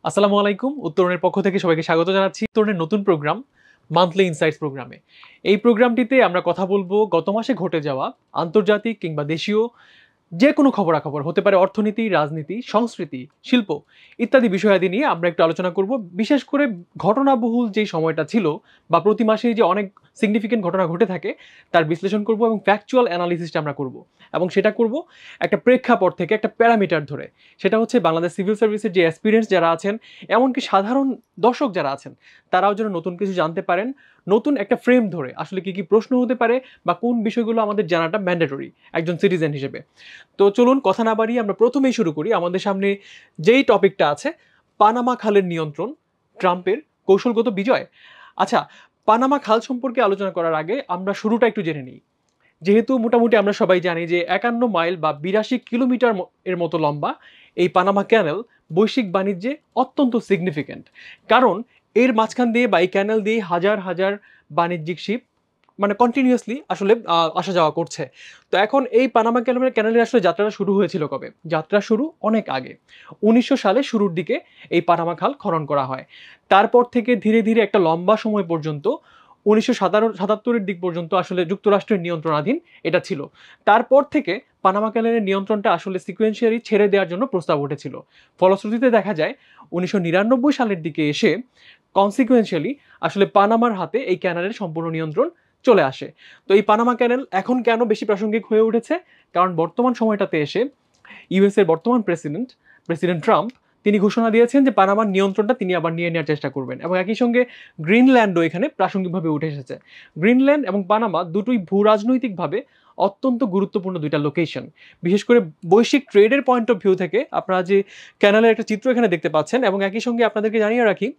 আসসালামু আলাইকুম। উত্তরণের পক্ষ থেকে সবাইকে স্বাগত জানাচ্ছি উত্তরণের নতুন প্রোগ্রাম মান্থলি ইনসাইটস প্রোগ্রামে। এই প্রোগ্রামটিতে আমরা কথা বলবো গত মাসে ঘটে যাওয়া আন্তর্জাতিক কিংবা দেশীয় যে কোনো খবরাখবর হতে পারে, অর্থনীতি, রাজনীতি, সংস্কৃতি, শিল্প ইত্যাদি বিষয়াদি নিয়ে আমরা একটু আলোচনা করব। বিশেষ করে ঘটনাবহুল যেই সময়টা ছিল বা প্রতি মাসেই যে অনেক সিগনিফিকেন্ট ঘটনা ঘটে থাকে তার বিশ্লেষণ করব এবং ফ্যাকচুয়াল অ্যানালিসিসটা আমরা করব, এবং সেটা করব একটা প্রেক্ষাপট থেকে, একটা প্যারামিটার ধরে। সেটা হচ্ছে বাংলাদেশ সিভিল সার্ভিসের যে এক্সপিরিয়েন্স যারা আছেন, এমনকি সাধারণ দর্শক যারা আছেন, তারাও যেন নতুন কিছু জানতে পারেন, নতুন একটা ফ্রেম ধরে আসলে কি কি প্রশ্ন হতে পারে বা কোন বিষয়গুলো আমাদের জানাটা ম্যান্ডেটরি একজন সিটিজেন হিসেবে। তো চলুন কথা না বাড়িয়ে আমরা প্রথমেই শুরু করি। আমাদের সামনে যেই টপিকটা আছে, পানামা খালের নিয়ন্ত্রণ, ট্রাম্পের কৌশলগত বিজয়। আচ্ছা, পানামা খাল সম্পর্কে আলোচনা করার আগে আমরা শুরুটা একটু জেনে নিই। যেহেতু মোটামুটি আমরা সবাই জানি যে 51 মাইল বা 82 কিলোমিটার এর মতো লম্বা এই পানামা ক্যানেল বৈশ্বিক বাণিজ্যে অত্যন্ত সিগনিফিক্যান্ট। কারণ এর মাঝখান দিয়ে বা এই ক্যানেল দিয়ে হাজার হাজার বাণিজ্যিক শিপ মানে কন্টিনিউয়াসলি আসলে আসা যাওয়া করছে। তো এখন এই পানামা ক্যানেলের আসলে যাত্রাটা শুরু হয়েছিল কবে? যাত্রা শুরু অনেক আগে, 1900 সালের শুরুর দিকে এই পানামা খাল খনন করা হয়। তারপর থেকে ধীরে ধীরে একটা লম্বা সময় পর্যন্ত 1977-এর দিক পর্যন্ত আসলে যুক্তরাষ্ট্রের নিয়ন্ত্রণাধীন এটা ছিল। তারপর থেকে পানামা ক্যানেলের নিয়ন্ত্রণটা আসলে সিকোয়েন্সিয়ালি ছেড়ে দেওয়ার জন্য প্রস্তাব উঠেছিল। ফলশ্রুতিতে দেখা যায় 1999 সালের দিকে এসে কনসিকুয়েন্সিয়ালি আসলে পানামার হাতে এই ক্যানেলের সম্পূর্ণ নিয়ন্ত্রণ চলে আসে। তো এই পানামা ক্যানেল এখন কেন বেশি প্রাসঙ্গিক হয়ে উঠেছে? কারণ বর্তমান সময়টাতে এসে ইউএস এর বর্তমান প্রেসিডেন্ট ট্রাম্প তিনি ঘোষণা দিয়েছেন যে পানামার নিয়ন্ত্রণটা তিনি আবার নিয়ে নেওয়ার চেষ্টা করবেন, এবং একই সঙ্গে গ্রিনল্যান্ডও এখানে প্রাসঙ্গিকভাবে উঠে এসেছে। গ্রিনল্যান্ড এবং পানামা দুটোই ভূ রাজনৈতিকভাবে অত্যন্ত গুরুত্বপূর্ণ দুইটা লোকেশন। বিশেষ করে বৈশ্বিক ট্রেডের পয়েন্ট অফ ভিউ থেকে আপনারা যে ক্যানেলের একটা চিত্র এখানে দেখতে পাচ্ছেন, এবং একই সঙ্গে আপনাদেরকে জানিয়ে রাখি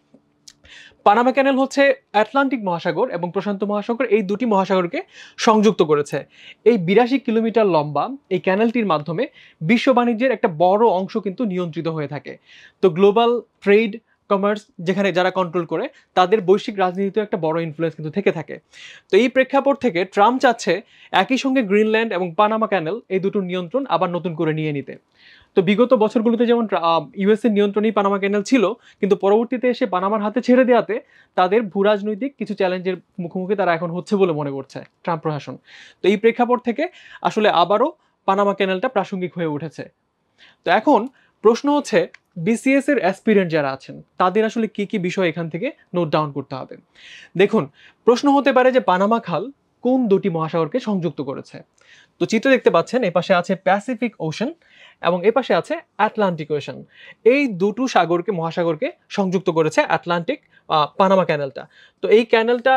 পানামা ক্যানেল হচ্ছে আটলান্টিক মহাসাগর এবং প্রশান্ত মহাসাগর, এই দুটি মহাসাগরকে সংযুক্ত করেছে। এই 82 কিলোমিটার লম্বা এই ক্যানেলটির মাধ্যমে বিশ্ব বাণিজ্যের একটা বড় অংশ কিন্তু নিয়ন্ত্রিত হয়ে থাকে। তো গ্লোবাল ট্রেড, কমার্স যেখানে যারা কন্ট্রোল করে, তাদের বৈশ্বিক রাজনীতিতে একটা বড় ইনফ্লুয়েন্স কিন্তু থেকে থাকে। তো এই প্রেক্ষাপট থেকে ট্রাম্প চাচ্ছে একই সঙ্গে গ্রিনল্যান্ড এবং পানামা ক্যানেল এই দুটোর নিয়ন্ত্রণ আবার নতুন করে নিয়ে নিতে। তো বিগত বছরগুলোতে যেমন ইউএস এর নিয়ন্ত্রণেই পানামা ক্যানেল ছিল, কিন্তু পরবর্তীতে এসে পানামার হাতে ছেড়ে দেওয়াতে তাদের ভূরাজনৈতিক কিছু চ্যালেঞ্জের মুখোমুখি তারা এখন হচ্ছে বলে মনে করছে ট্রাম্প প্রশাসন। তো এই প্রেক্ষাপট থেকে আসলে আবারও পানামা ক্যানেলটা প্রাসঙ্গিক হয়ে উঠেছে। তো এখন প্রশ্ন হচ্ছে, বিসিএস এর অ্যাসপিরেন্ট যারা আছেন তাদের আসলে কি কি বিষয় এখান থেকে নোট ডাউন করতে হবে। দেখুন, প্রশ্ন হতে পারে যে পানামা খাল কোন দুটি মহাসাগরকে সংযুক্ত করেছে। তো চিত্র দেখতে পাচ্ছেন, এপাশে আছে প্যাসিফিক ওশান এবং এপাশে আছে আটলান্টিক ওশান। এই দুটো মহাসাগরকে সংযুক্ত করেছে আটলান্টিক পানামা ক্যানেলটা। তো এই ক্যানেলটা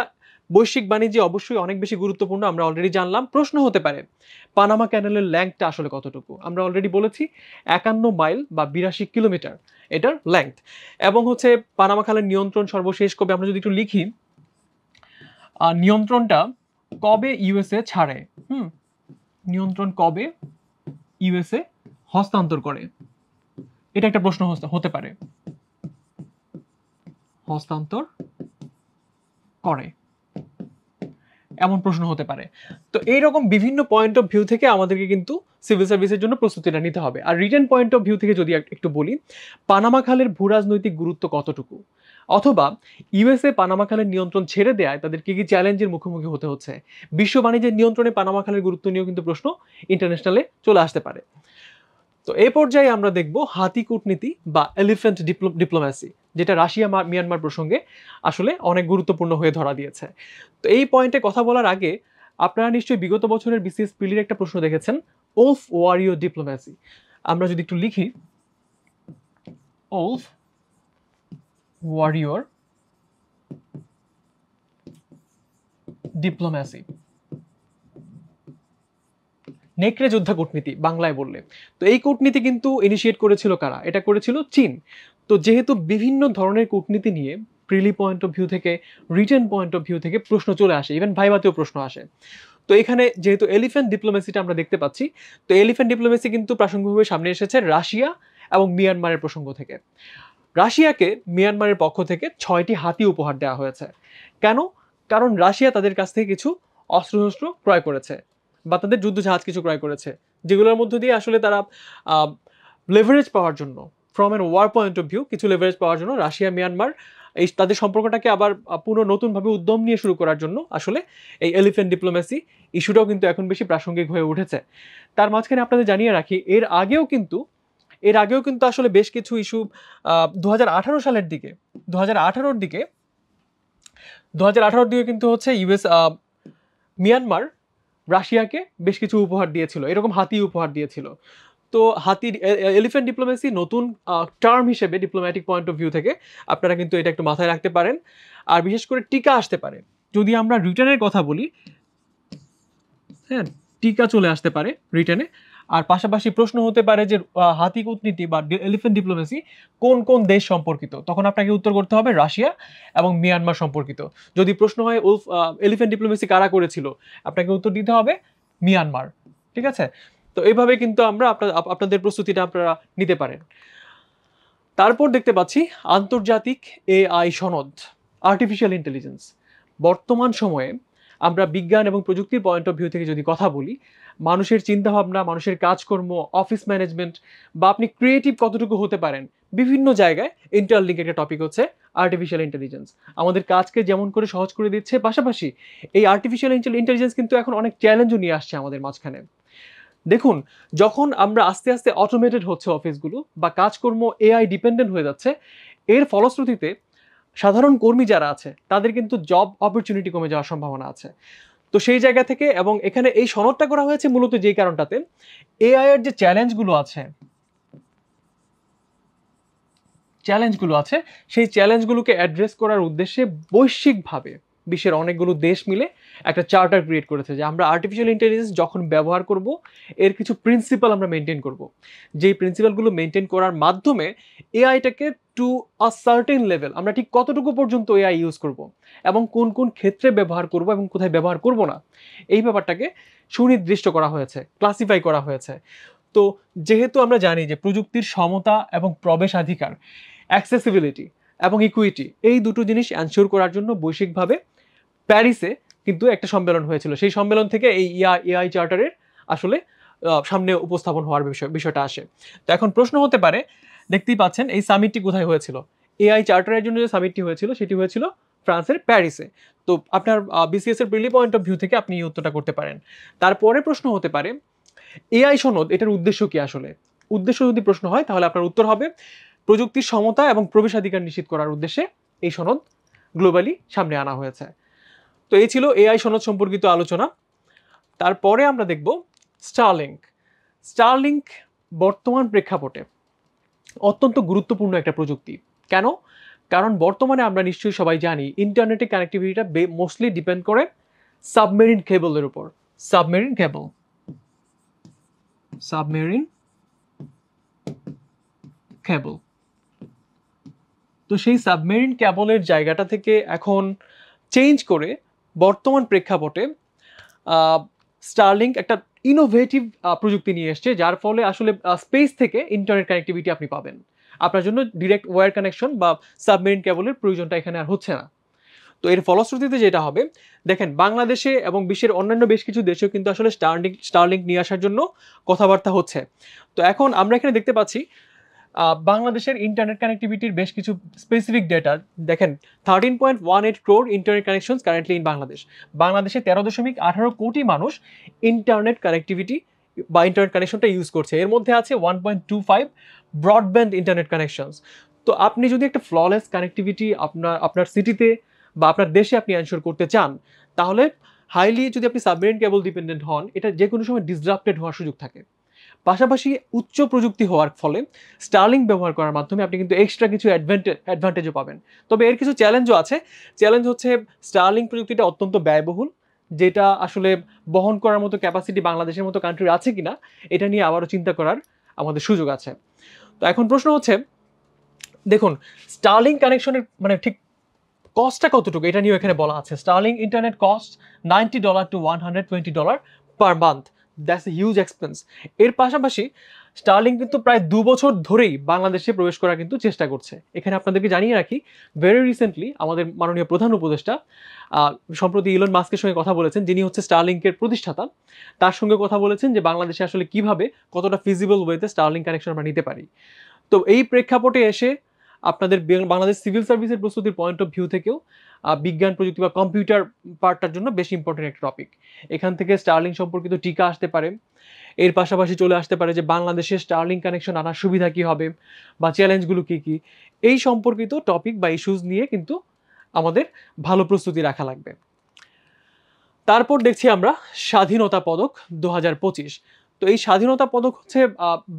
বৈশ্বিক বাণিজ্যে অবশ্যই অনেক বেশি গুরুত্বপূর্ণ, আমরা অলরেডি জানলাম। প্রশ্ন হতে পারে পানামা ক্যানেলের লেংথটা আসলে কতটুকু। আমরা অলরেডি বলেছি 51 মাইল বা 82 কিলোমিটার এটার লেংথ। এবং হচ্ছে পানামা খালের নিয়ন্ত্রণ সর্বশেষ কবে, আমরা যদি একটু লিখি, নিয়ন্ত্রণটা কবে ইউএসএ ছাড়ে, নিয়ন্ত্রণ কবে ইউএসএ হস্তান্তর করে, এটা একটা প্রশ্ন হতে পারে। হস্তান্তর করে এমন প্রশ্ন হতে পারে। তো এইরকম বিভিন্ন পয়েন্ট অফ ভিউ থেকে আমাদেরকে কিন্তু সিভিল সার্ভিসের জন্য প্রস্তুতিটা নিতে হবে। Are written point of view থেকে যদি একটু বলি, পানামা খালের ভূরাজনৈতিক গুরুত্ব কতটুকু, অথবা ইউএসএ পানামা খালের নিয়ন্ত্রণ ছেড়ে দেয় তাদের কি কি চ্যালেঞ্জের মুখোমুখি হতে হচ্ছে, বিশ্ব বাণিজ্যের নিয়ন্ত্রণে পানামা খালের গুরুত্ব নিয়েও কিন্তু প্রশ্ন ইন্টারন্যাশনালে চলে আসতে পারে। তো এই পর্যায়ে আমরা দেখব হাতি কূটনীতি বা এলিফ্যান্ট ডিপ্লোম্যাসি, যেটা রাশিয়া মিয়ানমার প্রসঙ্গে আসলে অনেক গুরুত্বপূর্ণ হয়ে ধরা দিয়েছে। তো এই পয়েন্টে কথা বলার আগে আপনারা নিশ্চয়ই বিগত বছরের বিসিএস পিলির একটা প্রশ্ন দেখেছেন, ওলফ ওয়ারিও ডিপ্লোম্যাসি। আমরা যদি একটু লিখি, ওলফ ওয়ারিয়র ডিপ্লোম্যাসি, নেকড়ে যোদ্ধা কূটনীতি বাংলায় বললে। তো এই কূটনীতি কিন্তু ইনিশিয়েট করেছিল কারা? এটা করেছিল চীন। তো যেহেতু বিভিন্ন ধরনের কূটনীতি নিয়ে প্রিলি পয়েন্ট অফ ভিউ থেকে, রিটেন পয়েন্ট অফ ভিউ থেকে প্রশ্ন চলে আসে, ইভেন ভাইভাতেও প্রশ্ন আসে। তো এখানে যেহেতু এলিফ্যান্ট ডিপ্লোমেসিটা আমরা দেখতে পাচ্ছি, তো এলিফ্যান্ট ডিপ্লোমেসি কিন্তু প্রাসঙ্গিকভাবে সামনে এসেছে রাশিয়া এবং মিয়ানমারের প্রসঙ্গ থেকে। রাশিয়াকে মিয়ানমারের পক্ষ থেকে 6টি হাতি উপহার দেওয়া হয়েছে। কেন? কারণ রাশিয়া তাদের কাছ থেকে কিছু অস্ত্রশস্ত্র ক্রয় করেছে বা তাদের যুদ্ধ জাহাজ কিছু ক্রয় করেছে, যেগুলোর মধ্য দিয়ে আসলে তারা লেভারেজ পাওয়ার জন্য, from an war point of view কিছু লেভারেজ পাওয়ার জন্য রাশিয়া মিয়ানমার এই তাদের সম্পর্কটাকে আবার পুরো নতুনভাবে উদ্যম নিয়ে শুরু করার জন্য আসলে এই এলিফ্যান্ট ডিপ্লোমেসি ইস্যুটাও কিন্তু এখন বেশি প্রাসঙ্গিক হয়ে উঠেছে। তার মাঝখানে আপনাদের জানিয়ে রাখি এর আগেও কিন্তু আসলে বেশ কিছু ইস্যু 2018 সালের দিকে 2018 দিকে কিন্তু হচ্ছে ইউএস মিয়ানমার রাশিয়াকে বেশ কিছু উপহার দিয়েছিল, এরকম হাতি উপহার দিয়েছিল। তো হাতির এলিফ্যান্ট ডিপ্লোমেসি নতুন টার্ম হিসেবে ডিপ্লোম্যাটিক পয়েন্ট অফ ভিউ থেকে আপনারা কিন্তু এটা একটু মাথায় রাখতে পারেন। আর বিশেষ করে টিকা আসতে পারে, যদি আমরা রিটার্নের কথা বলি, হ্যাঁ টিকা চলে আসতে পারে রিটার্নে। আর পাশাপাশি প্রশ্ন হতে পারে যে হাতি কূটনীতি বা এলিফ্যান্ট ডিপ্লোমেসি কোন কোন দেশ সম্পর্কিত, তখন আপনাকে উত্তর করতে হবে রাশিয়া এবং মিয়ানমার সম্পর্কিত। যদি প্রশ্ন হয় এলিফ্যান্ট ডিপ্লোমেসি কারা করেছিল, আপনাকে উত্তর দিতে হবে মিয়ানমার। ঠিক আছে, তো এইভাবে কিন্তু আমরা আপনাদের প্রস্তুতিটা আপনারা নিতে পারেন। তারপর দেখতে পাচ্ছি আন্তর্জাতিক এআই সনদ, আর্টিফিশিয়াল ইন্টেলিজেন্স। বর্তমান সময়ে আমরা বিজ্ঞান এবং প্রযুক্তির পয়েন্ট অফ ভিউ থেকে যদি কথা বলি, মানুষের চিন্তাভাবনা, মানুষের কাজকর্ম, অফিস ম্যানেজমেন্ট বা আপনি ক্রিয়েটিভ কতটুকু হতে পারেন, বিভিন্ন জায়গায় ইন্টারলিঙ্ক একটা টপিক হচ্ছে আর্টিফিশিয়াল ইন্টেলিজেন্স। আমাদের কাজকে যেমন করে সহজ করে দিচ্ছে, পাশাপাশি এই আর্টিফিশিয়াল ইন্টেলিজেন্স কিন্তু এখন অনেক চ্যালেঞ্জও নিয়ে আসছে আমাদের মাঝখানে। দেখুন, যখন আমরা আস্তে আস্তে অটোমেটেড হচ্ছে অফিসগুলো বা কাজকর্ম এআই ডিপেন্ডেন্ট হয়ে যাচ্ছে, এর ফলশ্রুতিতে সাধারণ কর্মী যারা আছে তাদের কিন্তু জব অপরচুনিটি কমে যাওয়ার সম্ভাবনা আছে। তো সেই জায়গা থেকে, এবং এখানে এই সনদটা করা হয়েছে মূলত যেই কারণটাতে এআই এর যে চ্যালেঞ্জগুলো আছে সেই চ্যালেঞ্জগুলোকে অ্যাড্রেস করার উদ্দেশ্যে বৈশ্বিকভাবে বিশ্বের অনেকগুলো দেশ মিলে একটা চার্টার ক্রিয়েট করেছে যে আমরা আর্টিফিশিয়াল ইন্টেলিজেন্স যখন ব্যবহার করব এর কিছু প্রিন্সিপাল আমরা মেনটেন করব, যেই প্রিন্সিপালগুলো মেনটেন করার মাধ্যমে এআইটাকে টু আ সার্টেন লেভেল আমরা ঠিক কতটুকু পর্যন্ত এআই ইউজ করব এবং কোন কোন ক্ষেত্রে ব্যবহার করব এবং কোথায় ব্যবহার করব না, এই ব্যাপারটাকে সুনির্দিষ্ট করা হয়েছে, ক্লাসিফাই করা হয়েছে। তো যেহেতু আমরা জানি যে প্রযুক্তির সমতা এবং প্রবেশাধিকার, অ্যাক্সেসিবিলিটি এবং ইকুইটি, এই দুটো জিনিস এনশিওর করার জন্য বৈশ্বিকভাবে প্যারিসে কিন্তু একটা সম্মেলন হয়েছিল। সেই সম্মেলন থেকে এই এআই চার্টারের আসলে সামনে উপস্থাপন হওয়ার বিষয়টা আসে। তো এখন প্রশ্ন হতে পারে, দেখতেই পাচ্ছেন এই সামিটটি কোথায় হয়েছিল। এআই চার্টারের জন্য যে সামিটটি হয়েছিল সেটি হয়েছিল ফ্রান্সের প্যারিসে। তো আপনার বিসিএস এর প্রিলি পয়েন্ট অফ ভিউ থেকে আপনি এই উত্তরটা করতে পারেন। তারপরে প্রশ্ন হতে পারে এআই সনদ, এটার উদ্দেশ্য কি আসলে। উদ্দেশ্য যদি প্রশ্ন হয় তাহলে আপনার উত্তর হবে প্রযুক্তির সমতা এবং প্রবেশাধিকার নিশ্চিত করার উদ্দেশ্যে এই সনদ গ্লোবালি সামনে আনা হয়েছে। তো এই ছিল এআই সনদ সম্পর্কিত আলোচনা। তারপরে আমরা দেখব স্টারলিংক। স্টারলিংক বর্তমান প্রেক্ষাপটে অত্যন্ত গুরুত্বপূর্ণ একটা প্রযুক্তি। কেন? কারণ বর্তমানে আমরা নিশ্চয়ই সবাই জানি ইন্টারনেটের কানেক্টিভিটিটা মোস্টলি ডিপেন্ড করে সাবমেরিন কেবলের উপর। Submarine cable. তো সেই সাবমেরিন কেবলের জায়গাটা থেকে এখন চেঞ্জ করে বর্তমান প্রেক্ষাপটে স্টারলিংক একটা ইনোভেটিভ প্রযুক্তি নিয়ে এসছে, যার ফলে আসলে স্পেস থেকে ইন্টারনেট কানেক্টিভিটি আপনি পাবেন। আপনার জন্য ডিরেক্ট ওয়্যার কানেকশন বা সাবমেরিন কেবলের প্রয়োজনটা এখানে আর হচ্ছে না। তো এর ফলশ্রুতিতে যেটা হবে, দেখেন বাংলাদেশে এবং বিশ্বের অন্যান্য বেশ কিছু দেশেও কিন্তু আসলে স্টারলিংক নিয়ে আসার জন্য কথাবার্তা হচ্ছে। তো এখন আমরা এখানে দেখতে পাচ্ছি বাংলাদেশের ইন্টারনেট কানেক্টিভিটির বেশ কিছু স্পেসিফিক ডেটা দেখেন। 13.18 crore internet connections currently in Bangladesh. বাংলাদেশে 13.18 কোটি মানুষ ইন্টারনেট কানেক্টিভিটি বা ইন্টারনেট কানেকশনটা ইউজ করছে। এর মধ্যে আছে 1.25 ব্রডব্যান্ড ইন্টারনেট কানেকশনস। তো আপনি যদি একটা ফ্ললেস কানেক্টিভিটি আপনার সিটিতে বা আপনার দেশে আপনি এনশিওর করতে চান, তাহলে হাইলি যদি আপনি সাবমেরিন কেবল ডিপেন্ডেন্ট হন, এটা যে কোনো সময় ডিসরাপ্টেড হওয়ার সুযোগ থাকে। পাশাপাশি উচ্চ প্রযুক্তি হওয়ার ফলে স্টারলিংক ব্যবহার করার মাধ্যমে আপনি কিন্তু এক্সট্রা কিছু অ্যাডভান্টেজও পাবেন। তবে এর কিছু চ্যালেঞ্জও আছে। চ্যালেঞ্জ হচ্ছে স্টারলিংক প্রযুক্তিটা অত্যন্ত ব্যয়বহুল, যেটা আসলে বহন করার মতো ক্যাপাসিটি বাংলাদেশের মতো কান্ট্রির আছে কিনা এটা নিয়ে আবারও চিন্তা করার আমাদের সুযোগ আছে। তো এখন প্রশ্ন হচ্ছে, দেখুন স্টারলিংক কানেকশনের মানে ঠিক কস্টটা কতটুকু এটা নিয়ে এখানে বলা আছে। Starlink internet cost $90 to $120 per month. That's a huge expense. এর পাশাপাশি স্টারলিংক কিন্তু প্রায় 2 বছর ধরেই বাংলাদেশে প্রবেশ করার কিন্তু চেষ্টা করছে। এখানে আপনাদেরকে জানিয়ে রাখি, ভেরি রিসেন্টলি আমাদের মাননীয় প্রধান উপদেষ্টা সম্প্রতি ইলন মাস্কের সঙ্গে কথা বলেছেন, যিনি হচ্ছে স্টারলিংকের প্রতিষ্ঠাতা। তার সঙ্গে কথা বলেছেন যে বাংলাদেশে আসলে কিভাবে কতটা ফিজিবল ওয়েতে স্টারলিংক কানেকশন আমরা নিতে পারি। তো এই প্রেক্ষাপটে এসে আপনাদের বাংলাদেশ সিভিল সার্ভিসের প্রস্তুতির পয়েন্ট অফ ভিউ থেকেও বিজ্ঞান প্রযুক্তি বা কম্পিউটার পার্টটার জন্য বেশি ইম্পর্টেন্ট একটা টপিক। এখান থেকে স্টারলিং সম্পর্কিত টিকা আসতে পারে, এর পাশাপাশি চলে আসতে পারে যে বাংলাদেশে স্টারলিং কানেকশন আনার সুবিধা কি হবে বা চ্যালেঞ্জগুলো কি কি, এই সম্পর্কিত টপিক বা ইস্যুজ নিয়ে কিন্তু আমাদের ভালো প্রস্তুতি রাখা লাগবে। তারপর দেখছি আমরা স্বাধীনতা পদক 2025। তো এই স্বাধীনতা পদক হচ্ছে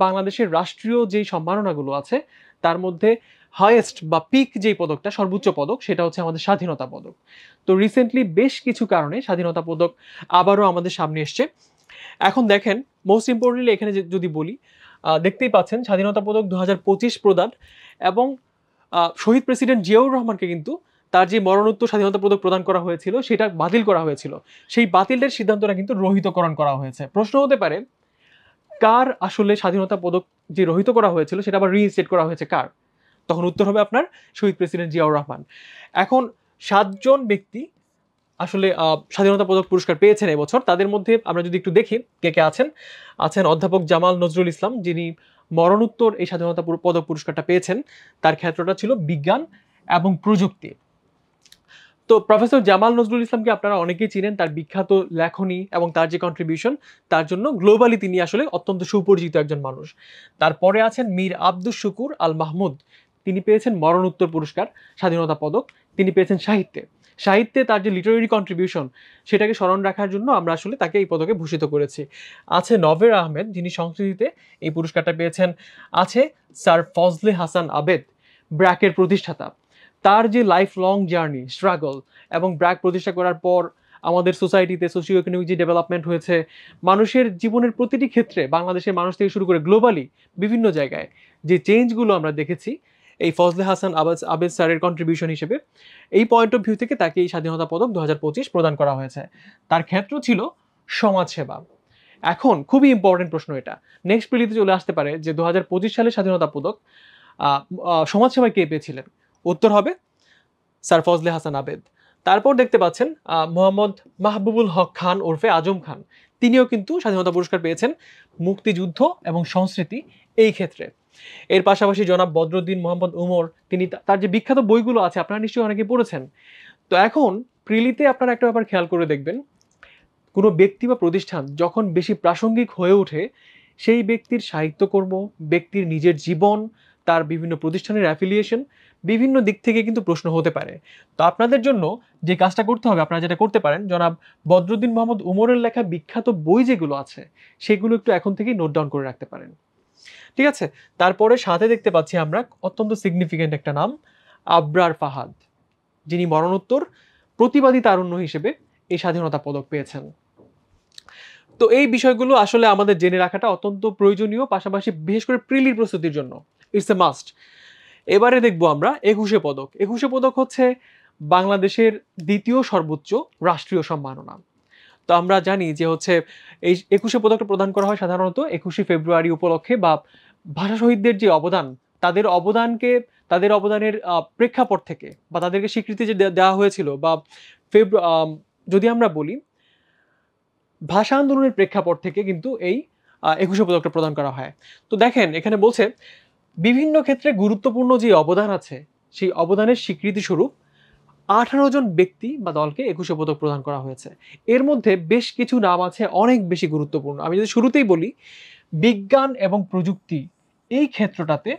বাংলাদেশের রাষ্ট্রীয় যেই সম্মাননাগুলো আছে তার মধ্যে হাইয়েস্ট বা পিক যেই পদকটা, সর্বোচ্চ পদক, সেটা হচ্ছে আমাদের স্বাধীনতা পদক। তো রিসেন্টলি বেশ কিছু কারণে স্বাধীনতা পদক আবারও আমাদের সামনে এসছে। এখন দেখেন, মোস্ট ইম্পর্টেন্টলি এখানে যদি বলি, দেখতেই পাচ্ছেন স্বাধীনতা পদক 2025 প্রদান এবং শহীদ প্রেসিডেন্ট জিয়াউর রহমানকে কিন্তু তার যে মরণোত্তর স্বাধীনতা পদক প্রদান করা হয়েছিল সেটা বাতিল করা হয়েছিল। সেই বাতিলের সিদ্ধান্তটা কিন্তু রহিতকরণ করা হয়েছে। প্রশ্ন হতে পারে, কার আসলে স্বাধীনতা পদক যে রহিত করা হয়েছিল সেটা আবার রিইনস্টেট করা হয়েছে কার? তখন উত্তর হবে আপনার শহীদ প্রেসিডেন্ট জিয়াউর রহমান। এখন 7 জন ব্যক্তি আসলে স্বাধীনতা পদক পুরস্কার পেয়েছেন এবছর। তাদের মধ্যে আমরা যদি একটু দেখি কে কে আছেন। অধ্যাপক জামাল নজরুল ইসলাম, যিনি মরণোত্তর এই স্বাধীনতা পদক পুরস্কারটা পেয়েছেন। তার ক্ষেত্রটা ছিল বিজ্ঞান এবং প্রযুক্তি। তো প্রফেসর জামাল নজরুল ইসলামকে আপনারা অনেকেই চিনেন তার বিখ্যাত লেখনী এবং তার যে কন্ট্রিবিউশন, তার জন্য গ্লোবালি তিনি আসলে অত্যন্ত সুপরিচিত একজন মানুষ। তারপরে আছেন মীর আব্দুস শুকুর আল মাহমুদ, তিনি পেয়েছেন মরণোত্তর পুরস্কার স্বাধীনতা পদক। তিনি পেয়েছেন সাহিত্যে তার যে লিটারেরি কন্ট্রিবিউশন সেটাকে স্মরণ রাখার জন্য আমরা আসলে তাকে এই পদকে ভূষিত করেছি। আছে নভের আহমেদ, যিনি সংস্কৃতিতে এই পুরস্কারটা পেয়েছেন। আছে স্যার ফজলে হাসান আবেদ, ব্র্যাকের প্রতিষ্ঠাতা। তার যে লাইফ লং জার্নি, স্ট্রাগল এবং ব্র্যাক প্রতিষ্ঠা করার পর আমাদের সোসাইটিতে সোশিও ইকোনমিক যে ডেভেলপমেন্ট হয়েছে, মানুষের জীবনের প্রতিটি ক্ষেত্রে, বাংলাদেশের মানুষ থেকে শুরু করে গ্লোবালি বিভিন্ন জায়গায় যে চেঞ্জগুলো আমরা দেখেছি, এই ফজলে হাসান আবেদ স্যারের কন্ট্রিবিউশন হিসেবে এই পয়েন্ট অফ ভিউ থেকে তাকে এই স্বাধীনতা পদক 2025 প্রদান করা হয়েছে। তার ক্ষেত্র ছিল সমাজসেবা। এখন খুবই ইম্পর্টেন্ট প্রশ্ন এটা, নেক্সট পিলিতে চলে আসতে পারে যে 2025 সালে স্বাধীনতা পদক সমাজসেবায় কে পেয়েছিলেন? উত্তর হবে স্যার ফজলে হাসান আবেদ। তারপর দেখতে পাচ্ছেন মোহাম্মদ মাহবুবুল হক খান ওরফে আজম খান, তিনিও কিন্তু স্বাধীনতা পুরস্কার পেয়েছেন মুক্তিযুদ্ধ এবং সংস্কৃতি এই ক্ষেত্রে। এর পাশাপাশি জনাব বদরুদ্দিন মোহাম্মদ উমর, তিনি তার যে বিখ্যাত বইগুলো আছে আপনারা নিশ্চয়ই অনেকে পড়েছেন। তো এখন প্রিলিতে আপনারা একটা ব্যাপার খেয়াল করে দেখবেন, কোনো ব্যক্তি বা প্রতিষ্ঠান যখন বেশি প্রাসঙ্গিক হয়ে ওঠে, সেই ব্যক্তির সাহিত্যকর্ম, ব্যক্তির নিজের জীবন, তার বিভিন্ন প্রতিষ্ঠানের অ্যাফিলিয়েশন, বিভিন্ন দিক থেকে কিন্তু প্রশ্ন হতে পারে। তো আপনাদের জন্য যে কাজটা করতে হবে, আপনারা যেটা করতে পারেন, জনাব বদরুদ্দিন মোহাম্মদ উমরের লেখা বিখ্যাত বই যেগুলো আছে সেগুলো একটু এখন থেকেই নোট ডাউন করে রাখতে পারেন। ঠিক আছে? তারপরে সাথে দেখতে পাচ্ছি আমরা অত্যন্ত সিগনিফিকেন্ট একটা নাম, আবরার ফাহাদ, যিনি মরণোত্তর প্রতিবাদী তারুণ্য হিসেবে এই স্বাধীনতা পদক পেয়েছেন। তো এই বিষয়গুলো আসলে আমাদের জেনে রাখাটা অত্যন্ত প্রয়োজনীয়, পাশাপাশি বিশেষ করে প্রিলির প্রস্তুতির জন্য ইটস এ মাস্ট। এবারে দেখবো আমরা 21শে পদক। 21শে পদক হচ্ছে বাংলাদেশের দ্বিতীয় সর্বোচ্চ রাষ্ট্রীয় সম্মাননা। তো আমরা জানি যে হচ্ছে এই 21শে পদকটা প্রদান করা হয় সাধারণত 21শে ফেব্রুয়ারি উপলক্ষে, বা ভাষা শহীদদের যে অবদান, তাদের অবদানের প্রেক্ষাপট থেকে, বা তাদেরকে স্বীকৃতি যে দেওয়া হয়েছিল, বা যদি আমরা বলি ভাষা আন্দোলনের প্রেক্ষাপট থেকে কিন্তু এই 21শে পদকটা প্রদান করা হয়। তো দেখেন এখানে বলছে বিভিন্ন ক্ষেত্রে গুরুত্বপূর্ণ যে অবদান আছে সেই অবদানের স্বীকৃতি স্বরূপ 18 জন ব্যক্তি বা দলকে 21শে পদক প্রদান করা হয়েছে। এর মধ্যে বেশ কিছু নাম আছে অনেক বেশি গুরুত্বপূর্ণ। আমি যদি শুরুতেই বলি, বিজ্ঞান এবং প্রযুক্তি এই ক্ষেত্রটাতে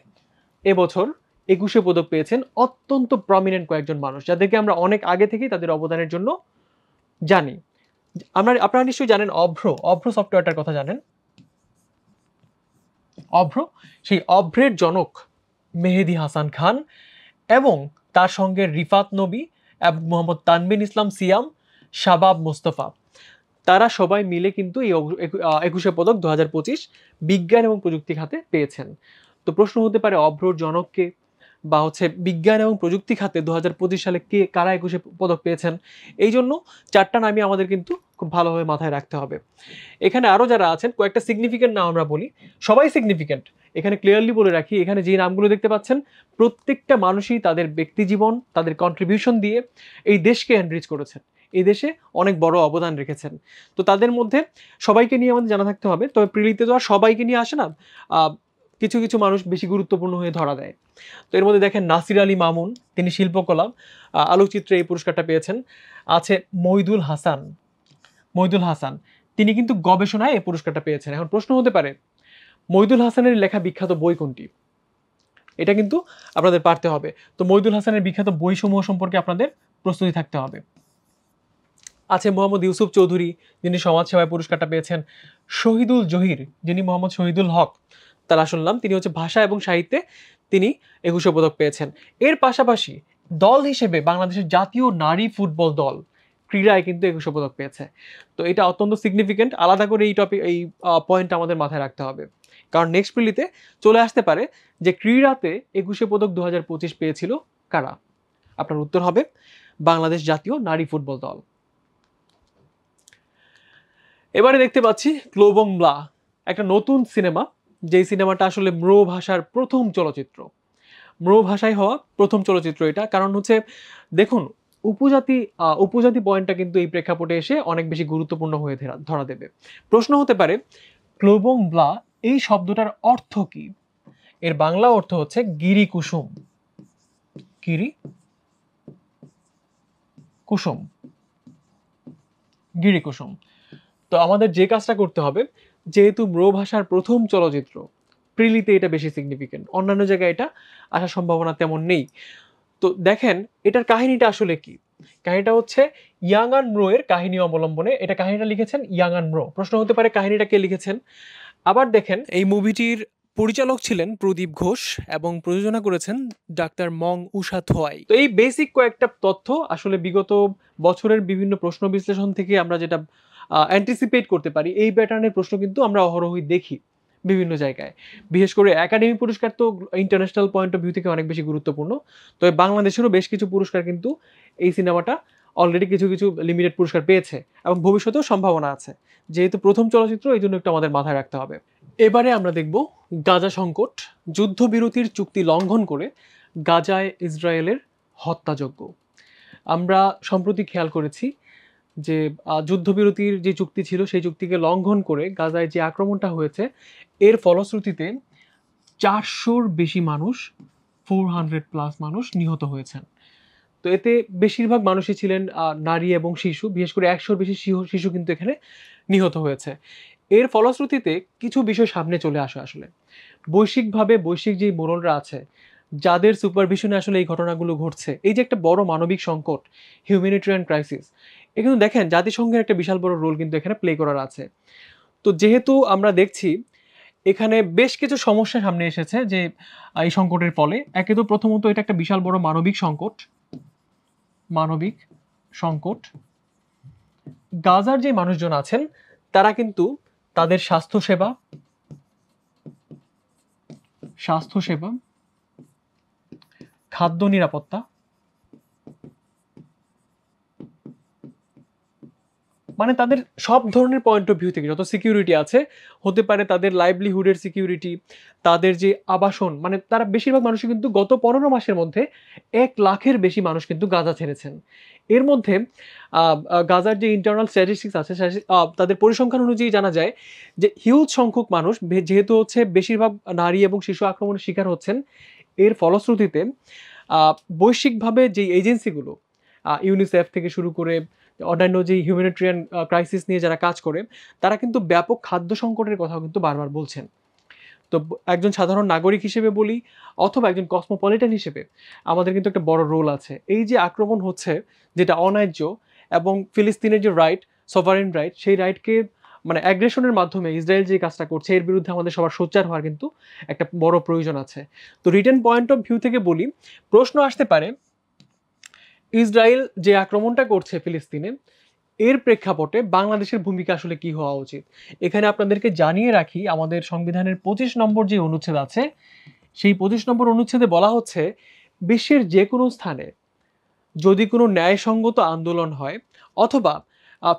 এবছর 21শে পদক পেয়েছেন অত্যন্ত প্রমিনেন্ট কয়েকজন মানুষ, যাদেরকে আমরা অনেক আগে থেকেই তাদের অবদানের জন্য জানি। আপনারা নিশ্চয়ই জানেন অভ্র সফটওয়্যারটার কথা জানেন। সেই অভ্রের জনক মেহেদী হাসান খান এবং তার সঙ্গে রিফাত নবী এবং মোহাম্মদ তানবিন ইসলাম সিয়াম, শাবাব মোস্তফা, তারা সবাই মিলে কিন্তু এই 21শে পদক 2025 বিজ্ঞান এবং প্রযুক্তি খাতে পেয়েছেন। তো প্রশ্ন হতে পারে অভ্রর জনককে, বা হচ্ছে বিজ্ঞান এবং প্রযুক্তি খাতে 2025 সালে কারা 21শে পদক পেয়েছেন। এই জন্য 4টা নামই আমাদের কিন্তু খুব ভালোভাবে মাথায় রাখতে হবে। এখানে আরো যারা আছেন কয়েকটা সিগনিফিকেন্ট নাম আমরা বলি, সবাই সিগনিফিকেন্ট। এখানে ক্লিয়ারলি বলে রাখি, এখানে যে নামগুলো দেখতে পাচ্ছেন প্রত্যেকটা মানুষই তাদের ব্যক্তি জীবন, তাদের কন্ট্রিবিউশন দিয়ে এই দেশকে এনরিচ করেছেন, এই দেশে অনেক বড় অবদান রেখেছেন। তো তাদের মধ্যে সবাইকে নিয়ে আমাদের জানা থাকতে হবে। তবে প্রিলিতে তো আর সবাইকে নিয়ে আসে না, কিছু কিছু মানুষ বেশি গুরুত্বপূর্ণ হয়ে ধরা দেয়। তো এর মধ্যে দেখেন নাসির আলী মামুন, তিনি শিল্পকলা আলোকচিত্রে এই পুরস্কারটা পেয়েছেন। আছে মইদুল হাসান, তিনি কিন্তু গবেষণায় এই পুরস্কারটা পেয়েছেন। এখন প্রশ্ন হতে পারে মইদুল হাসানের লেখা বিখ্যাত বই কোনটি, এটা কিন্তু আপনাদের পারতে হবে। তো মইদুল হাসানের বিখ্যাত বইসমূহ সম্পর্কে আপনাদের প্রস্তুতি থাকতে হবে। আছে মোহাম্মদ ইউসুফ চৌধুরী, যিনি সমাজসেবায় পুরস্কারটা পেয়েছেন। শহীদুল জহির, যিনি মোহাম্মদ শহীদুল হক তার আসল নাম, তিনি হচ্ছে ভাষা এবং সাহিত্যে তিনি একুশে পদক পেয়েছেন। এর পাশাপাশি দল হিসেবে বাংলাদেশের জাতীয় নারী ফুটবল দল ক্রীড়ায় কিন্তু একুশে পদক পেয়েছে। তো এটা অত্যন্ত সিগনিফিকেন্ট, আলাদা করে এই পয়েন্ট আমাদের মাথায় রাখতে হবে, কারণ নেক্সট প্রিলিতে চলে আসতে পারে যে ক্রীড়াতে একুশে পদক 2025 পেয়েছিল কারা। আপনার উত্তর হবে বাংলাদেশ জাতীয় নারী ফুটবল দল। এবারে দেখতে পাচ্ছি ক্লোবং ব্লা, একটা নতুন সিনেমা, যেই সিনেমাটা আসলে ম্রো ভাষার প্রথম চলচ্চিত্র, ম্রো ভাষায় হওয়া প্রথম চলচ্চিত্র এটা। কারণ হচ্ছে দেখুন, উপজাতি পয়েন্টটা কিন্তু এই প্রেক্ষাপটে এসে অনেক বেশি গুরুত্বপূর্ণ হয়ে ধরা দেবে। প্রশ্ন হতে পারে ক্লোবং ব্লা এই শব্দটার অর্থ কি। এর বাংলা অর্থ হচ্ছে গিরি কুসুম, গিরি কুসুম, গিরি কুসুম। তো আমাদের যে কাজটা করতে হবে, যেহেতু ম্রো ভাষার প্রথম চলচ্চিত্র, প্রিলিতে এটা বেশি সিগনিফিকেন্ট, অন্যান্য জায়গায় এটা আসার সম্ভাবনা তেমন নেই। তো দেখেন এটার কাহিনীটা আসলে কি। কাহিনীটা হচ্ছে ইয়াংআন ম্রো এর কাহিনী অবলম্বনে এটা কাহিনীটা লিখেছেন ইয়াংআন ম্রো। প্রশ্ন হতে পারে কাহিনীটা কে লিখেছেন। আবার দেখেন এই মুভিটির পরিচালক ছিলেন প্রদীপ ঘোষ এবং প্রযোজনা করেছেন ডাক্তার মং উষা থোয়াই। তো এই বেসিক কয়েকটা তথ্য আসলে বিগত বছরের বিভিন্ন প্রশ্ন বিশ্লেষণ থেকে আমরা যেটা অ্যান্টিসিপেট করতে পারি, এই প্যাটার্নের প্রশ্ন কিন্তু আমরা অহরহই দেখি বিভিন্ন জায়গায়। বিশেষ করে একাডেমি পুরস্কার তো ইন্টারন্যাশনাল পয়েন্ট অফ ভিউ থেকে অনেক বেশি গুরুত্বপূর্ণ। তবে বাংলাদেশেরও বেশ কিছু পুরস্কার কিন্তু এই সিনেমাটা অলরেডি কিছু কিছু লিমিটেড পুরস্কার পেয়েছে এবং ভবিষ্যতেও সম্ভাবনা আছে। যেহেতু প্রথম চলচ্চিত্র, এই জন্য একটু আমাদের মাথায় রাখতে হবে। এবারে আমরা দেখব গাজা সংকট, যুদ্ধবিরতির চুক্তি লঙ্ঘন করে গাজায় ইসরায়েলের হত্যাযজ্ঞ। আমরা সম্প্রতি খেয়াল করেছি যে যুদ্ধবিরতির যে চুক্তি ছিল সেই চুক্তিকে লঙ্ঘন করে গাজায় যে আক্রমণটা হয়েছে, এর ফলশ্রুতিতে 400-র বেশি মানুষ, 400+ মানুষ নিহত হয়েছেন। তো এতে বেশিরভাগ মানুষই ছিলেন নারী এবং শিশু, বিশেষ করে 100-র বেশি শিশু কিন্তু এখানে নিহত হয়েছে। এর ফলশ্রুতিতে কিছু বিষয় সামনে চলে আসে। আসলে বৈশ্বিক যে মোড়লরা আছে, যাদের সুপারভিশনে আসলে এই ঘটনাগুলো ঘটছে, এই যে একটা বড় মানবিক সংকট, হিউম্যানিটেরিয়ান ক্রাইসিস, এ কিন্তু দেখেন জাতিসংঘের একটা বিশাল বড় রোল কিন্তু এখানে প্লে করার আছে। তো যেহেতু আমরা দেখছি এখানে বেশ কিছু সমস্যা সামনে এসেছে যে এই সংকটের ফলে, একে তো প্রথমত এটা একটা বিশাল বড় মানবিক সংকট। গাজার যে মানুষজন আছেন তারা কিন্তু তাদের স্বাস্থ্যসেবা, খাদ্য নিরাপত্তা, মানে তাদের সব ধরনের পয়েন্ট অফ ভিউ থেকে যত সিকিউরিটি আছে, হতে পারে তাদের লাইভলিহুডের সিকিউরিটি, তাদের যে আবাসন, মানে তারা বেশিরভাগ মানুষই কিন্তু গত 15 মাসের মধ্যে 1 লাখের বেশি মানুষ কিন্তু গাজা ছেড়েছেন। এর মধ্যে গাজার যে ইন্টারনাল স্ট্যাটিস্টিক্স আছে তাদের পরিসংখ্যান অনুযায়ী জানা যায় যে হিউজ সংখ্যক মানুষ, যেহেতু হচ্ছে বেশিরভাগ নারী এবং শিশু আক্রমণের শিকার হচ্ছেন, এর ফলশ্রুতিতে বৈশ্বিকভাবে যে এজেন্সিগুলো, ইউনিসেফ থেকে শুরু করে অন্যান্য যে হিউম্যানিটেরিয়ান ক্রাইসিস নিয়ে যারা কাজ করে, তারা কিন্তু ব্যাপক খাদ্য সংকটের কথাও কিন্তু বারবার বলছেন। তো একজন সাধারণ নাগরিক হিসেবে বলি অথবা একজন কসমোপলিটান হিসেবে আমাদের কিন্তু একটা বড় রোল আছে। এই যে আক্রমণ হচ্ছে যেটা অন্যায্য, এবং ফিলিস্তিনের যে রাইট, সভারেন রাইট, সেই রাইটকে মানে অ্যাগ্রেশনের মাধ্যমে ইসরায়েল যে কাজটা করছে, এর বিরুদ্ধে আমাদের সবার সোচ্চার হওয়ার কিন্তু একটা বড় প্রয়োজন আছে। তো রিটেন পয়েন্ট অফ ভিউ থেকে বলি, প্রশ্ন আসতে পারে ইসরায়েল যে আক্রমণটা করছে ফিলিস্তিনে, এর প্রেক্ষাপটে বাংলাদেশের ভূমিকা আসলে কি হওয়া উচিত। এখানে আপনাদেরকে জানিয়ে রাখি, আমাদের সংবিধানের 25 নম্বর যে অনুচ্ছেদ আছে, সেই 25 নম্বর অনুচ্ছেদে বলা হচ্ছে বিশ্বের যে কোনো স্থানে যদি কোনো ন্যায়সঙ্গত আন্দোলন হয় অথবা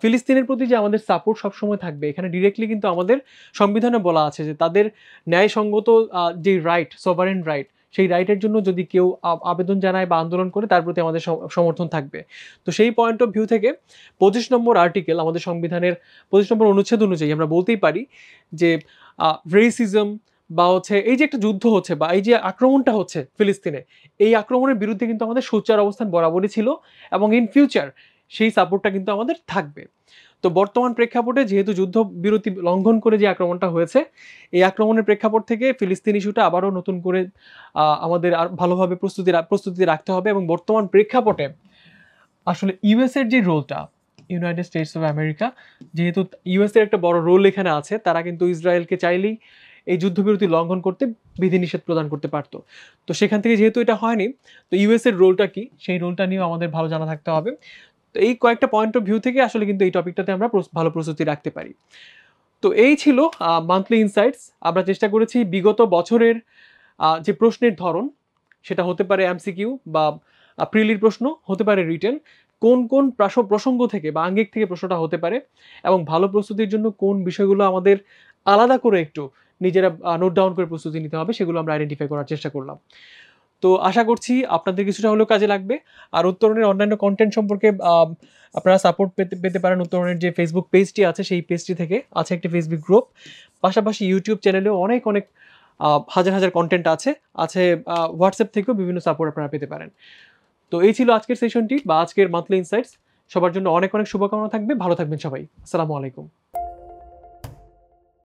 ফিলিস্তিনের প্রতি যে আমাদের সাপোর্ট সবসময় থাকবে, এখানে ডিরেক্টলি কিন্তু আমাদের সংবিধানে বলা আছে যে তাদের ন্যায়সঙ্গত যে রাইট, সভারেন রাইট, সেই রাইটের জন্য যদি কেউ আবেদন জানায় বা আন্দোলন করে, তার প্রতি আমাদের সমর্থন থাকবে। তো সেই পয়েন্ট অফ ভিউ থেকে 25 নম্বর আর্টিকেল আমাদের সংবিধানের 25 নম্বর অনুচ্ছেদ অনুযায়ী আমরা বলতেই পারি যে রেসিজম বা হচ্ছে এই যে একটা যুদ্ধ হচ্ছে বা এই যে আক্রমণটা হচ্ছে ফিলিস্তিনে, এই আক্রমণের বিরুদ্ধে কিন্তু আমাদের সোচ্চার অবস্থান বরাবরই ছিল এবং ইন ফিউচার সেই সাপোর্টটা কিন্তু আমাদের থাকবে। তো বর্তমান প্রেক্ষাপটে যেহেতু যুদ্ধবিরতি লঙ্ঘন করে যে আক্রমণটা হয়েছে, এই আক্রমণের প্রেক্ষাপট থেকে ফিলিস্তিন ইস্যুটা আবারও নতুন করে আমাদের আর ভালোভাবে প্রস্তুতি রাখতে হবে এবং বর্তমান প্রেক্ষাপটে আসলে ইউএস এর যে রোলটা, ইউনাইটেড স্টেটস অফ আমেরিকা, যেহেতু ইউএস এর একটা বড় রোল এখানে আছে, তারা কিন্তু ইসরায়েলকে চাইলেই এই যুদ্ধবিরতি লঙ্ঘন করতে বিধিনিষেধ প্রদান করতে পারতো। তো সেখান থেকে যেহেতু এটা হয়নি, তো ইউএস এর রোলটা কি সেই রোলটা নিয়েও আমাদের ভালো জানা থাকতে হবে। তো এই কয়েকটা পয়েন্ট অফ ভিউ থেকে আসলে কিন্তু এই টপিকটাতে আমরা ভালো প্রস্তুতি রাখতে পারি। তো এই ছিল মান্থলি ইনসাইটস। আমরা চেষ্টা করেছি বিগত বছরের যে প্রশ্নের ধরন, সেটা হতে পারে এমসিকিউ বা প্রিলির প্রশ্ন, হতে পারে রিটেন, কোন কোন প্রসঙ্গ থেকে বা আঙ্গিক থেকে প্রশ্নটা হতে পারে এবং ভালো প্রস্তুতির জন্য কোন বিষয়গুলো আমাদের আলাদা করে একটু নিজেরা নোট ডাউন করে প্রস্তুতি নিতে হবে, সেগুলো আমরা আইডেন্টিফাই করার চেষ্টা করলাম। তো আশা করছি আপনাদের কিছুটা হলেও কাজে লাগবে। আর উত্তরণের অন্যান্য কন্টেন্ট সম্পর্কে আপনারা সাপোর্ট পেতে পারেন উত্তরণের যে ফেসবুক পেজটি আছে, সেই পেজটি থেকে আছে একটি ফেসবুক গ্রুপ, পাশাপাশি ইউটিউব চ্যানেলেও অনেক অনেক হাজার হাজার কন্টেন্ট আছে হোয়াটসঅ্যাপ থেকেও বিভিন্ন সাপোর্ট আপনারা পেতে পারেন। তো এই ছিল আজকের সেশনটি বা আজকের মান্থলি ইনসাইটস। সবার জন্য অনেক অনেক শুভকামনা থাকবে, ভালো থাকবেন সবাই। আসসালামু আলাইকুম।